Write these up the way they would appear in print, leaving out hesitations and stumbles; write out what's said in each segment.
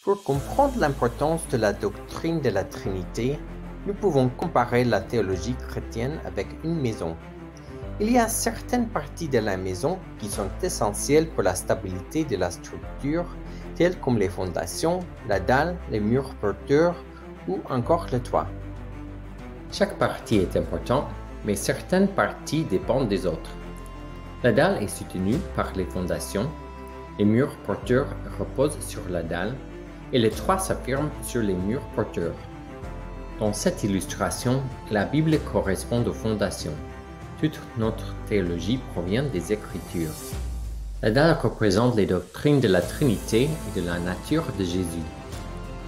Pour comprendre l'importance de la doctrine de la Trinité, nous pouvons comparer la théologie chrétienne avec une maison. Il y a certaines parties de la maison qui sont essentielles pour la stabilité de la structure, telles comme les fondations, la dalle, les murs porteurs ou encore le toit. Chaque partie est importante, mais certaines parties dépendent des autres. La dalle est soutenue par les fondations, les murs porteurs reposent sur la dalle et le toit s'affirme sur les murs porteurs. Dans cette illustration, la Bible correspond aux fondations. Toute notre théologie provient des Écritures. La dalle représente les doctrines de la Trinité et de la nature de Jésus.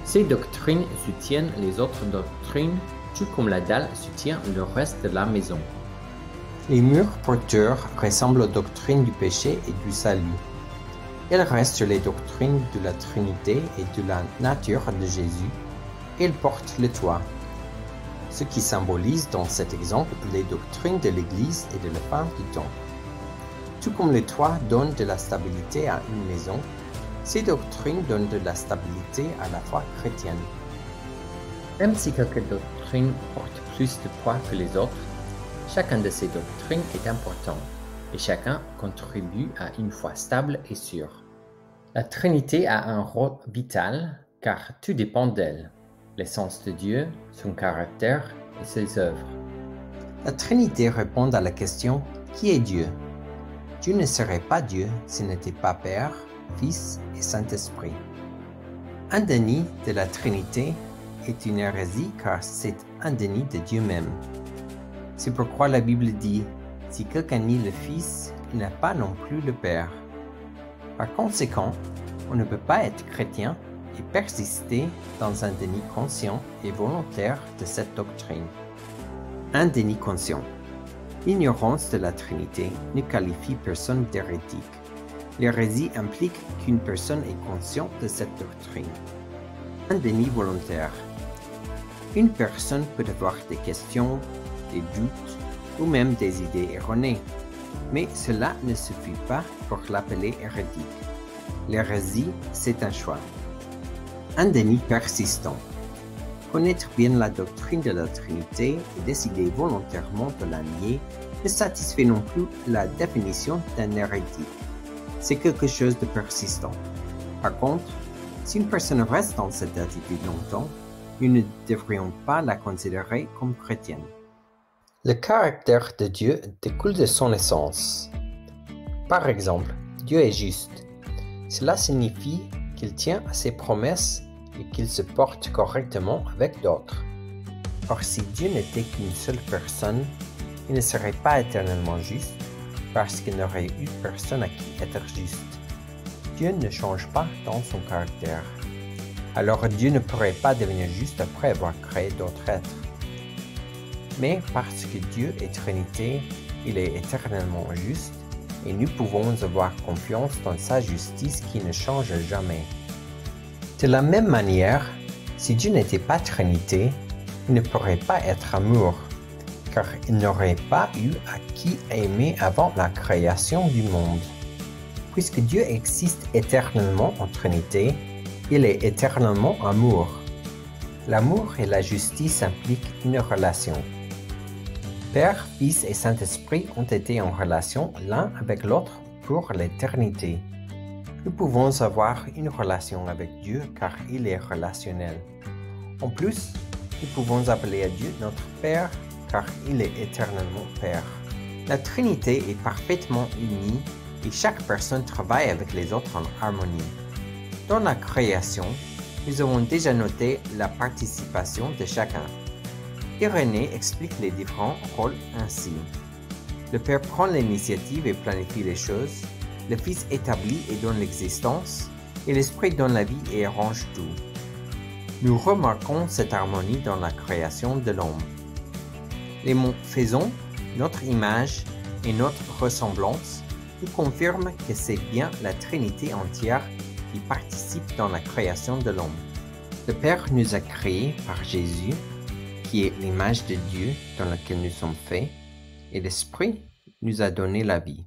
Ces doctrines soutiennent les autres doctrines, tout comme la dalle soutient le reste de la maison. Les murs porteurs ressemblent aux doctrines du péché et du salut. Elles restent sur les doctrines de la Trinité et de la nature de Jésus. Elles portent le toit, ce qui symbolise dans cet exemple les doctrines de l'Église et de la fin du temps. Tout comme le toit donne de la stabilité à une maison, ces doctrines donnent de la stabilité à la foi chrétienne. Même si quelques doctrines portent plus de poids que les autres, chacune de ces doctrines est importante et chacun contribue à une foi stable et sûre. La Trinité a un rôle vital car tout dépend d'elle, l'essence de Dieu, son caractère et ses œuvres. La Trinité répond à la question « Qui est Dieu ?» Dieu ne serait pas Dieu s'il n'était pas Père, Fils et Saint-Esprit. Un déni de la Trinité est une hérésie car c'est un déni de Dieu même. C'est pourquoi la Bible dit « Si quelqu'un nie le Fils, il n'a pas non plus le Père ». Par conséquent, on ne peut pas être chrétien et persister dans un déni conscient et volontaire de cette doctrine. Un déni conscient. L'ignorance de la Trinité ne qualifie personne d'hérétique. L'hérésie implique qu'une personne est consciente de cette doctrine. Un déni volontaire. Une personne peut avoir des questions, des doutes ou même des idées erronées, mais cela ne suffit pas pour l'appeler hérétique. L'hérésie, c'est un choix. Un déni persistant. Connaître bien la doctrine de la Trinité et décider volontairement de la nier ne satisfait non plus la définition d'un hérétique. C'est quelque chose de persistant. Par contre, si une personne reste dans cette attitude longtemps, nous ne devrions pas la considérer comme chrétienne. Le caractère de Dieu découle de son essence. Par exemple, Dieu est juste. Cela signifie qu'il tient à ses promesses et qu'il se porte correctement avec d'autres. Or, si Dieu n'était qu'une seule personne, il ne serait pas éternellement juste parce qu'il n'aurait eu personne à qui être juste. Dieu ne change pas dans son caractère. Alors Dieu ne pourrait pas devenir juste après avoir créé d'autres êtres. Mais parce que Dieu est Trinité, il est éternellement juste et nous pouvons avoir confiance dans sa justice qui ne change jamais. De la même manière, si Dieu n'était pas Trinité, il ne pourrait pas être amour, car il n'aurait pas eu à qui aimer avant la création du monde. Puisque Dieu existe éternellement en Trinité, il est éternellement amour. L'amour et la justice impliquent une relation. Père, Fils et Saint-Esprit ont été en relation l'un avec l'autre pour l'éternité. Nous pouvons avoir une relation avec Dieu car il est relationnel. En plus, nous pouvons appeler à Dieu notre Père car il est éternellement Père. La Trinité est parfaitement unie et chaque personne travaille avec les autres en harmonie. Dans la création, nous avons déjà noté la participation de chacun. Irénée explique les différents rôles ainsi. Le Père prend l'initiative et planifie les choses, le Fils établit et donne l'existence, et l'Esprit donne la vie et arrange tout. Nous remarquons cette harmonie dans la création de l'homme. Les mots « faisons », notre image et notre ressemblance nous confirment que c'est bien la Trinité entière qui participe dans la création de l'homme. Le Père nous a créés par Jésus, qui est l'image de Dieu dans laquelle nous sommes faits, et l'Esprit nous a donné la vie.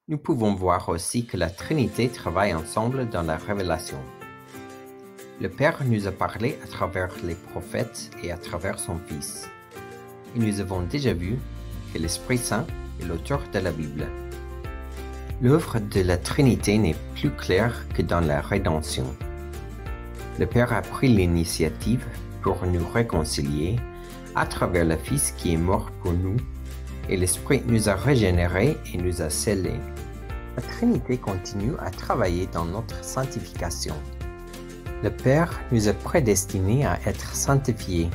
Nous pouvons voir aussi que la Trinité travaille ensemble dans la révélation. Le Père nous a parlé à travers les prophètes et à travers son Fils. Et nous avons déjà vu que l'Esprit Saint est l'auteur de la Bible. L'œuvre de la Trinité n'est plus claire que dans la rédemption. Le Père a pris l'initiative pour nous réconcilier à travers le Fils qui est mort pour nous, et l'Esprit nous a régénérés et nous a scellés. La Trinité continue à travailler dans notre sanctification. Le Père nous a prédestinés à être sanctifiés,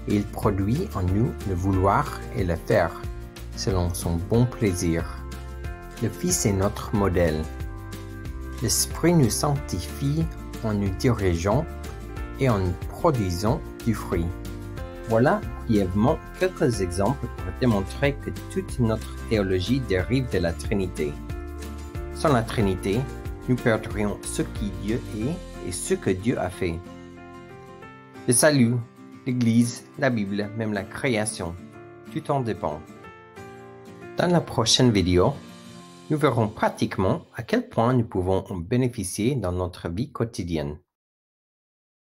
et il produit en nous le vouloir et le faire, selon son bon plaisir. Le Fils est notre modèle. L'Esprit nous sanctifie en nous dirigeant et en produisant du fruit. Voilà brièvement quelques exemples pour démontrer que toute notre théologie dérive de la Trinité. Sans la Trinité, nous perdrions ce qui Dieu est et ce que Dieu a fait. Le salut, l'Église, la Bible, même la création, tout en dépend. Dans la prochaine vidéo, nous verrons pratiquement à quel point nous pouvons en bénéficier dans notre vie quotidienne.